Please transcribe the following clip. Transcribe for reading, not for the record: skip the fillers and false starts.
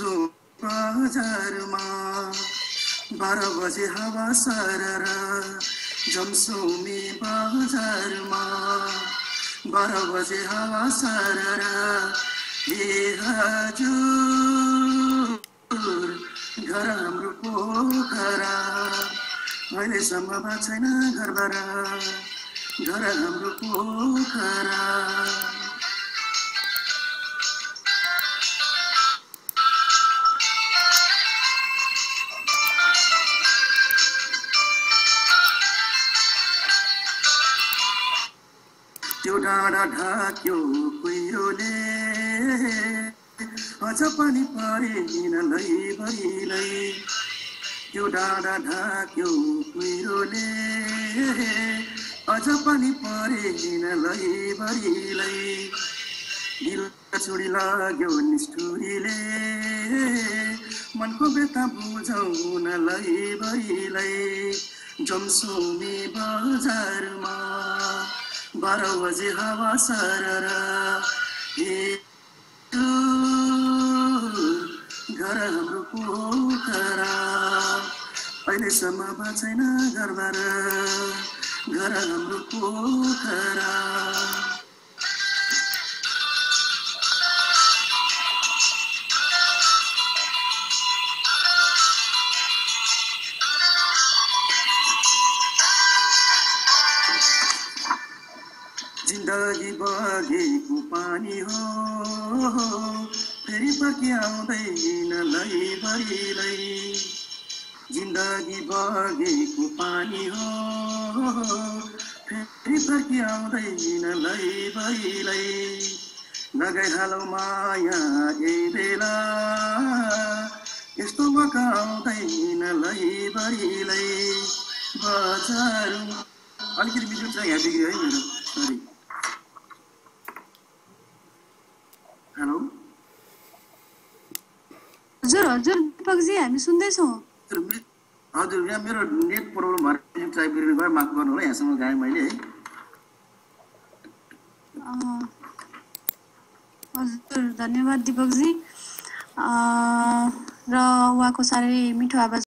जम्सु बजारमा 12 बजे हावा सरर जम्सुमी बजारमा 12 बजे हावा सरर ए हजुर घर हाम्रो पोखरा अहिलेसम्म भएको छैन घरबाट घर हाम्रो पोखरा त्यो डाँडा ढाक्यो कुहिरोले अझ पनि परेन लैभरिलै त्यो डाँडा ढाक्यो कुहिरोले अझ पनि परेन लैभरिलै दिल छोडी लाग्यो निष्ठुरीले मनको बेता बुझाउन लैभरिलै जम्सुमी बजारमा 12 बजे हावा सरर घर हाम्रो पोखरा अहिलेसम्म भएको छैन घरबाट घर हाम्रो पोखरा जिन्दगी बगेको पानी हो फेरि फर्की आउँदैन लैभरिलै जिन्दगी बगेको पानी हो फेरि फर्की आउँदैन लैभरिलै लगाइहालौ माया यही बेला यस्तो मौका आउँदैन लैभरिलै बजार अलिकति म्युजिक चाहिँ यहाँ बिग्रियो है मेरो सरी हेलो हजुर हजुर दीपकजी हामी सुन्दैछौँ हजुर यहाँ मेरो नेट प्रब्लम भएर म्युजिक ट्राई बिग्रिनु भयो माफ गर्नु होला यहाँसम्म गाएँ मैले है हजुर धन्यवाद दीपकजी र उहाँको साह्रै मिठो आवाज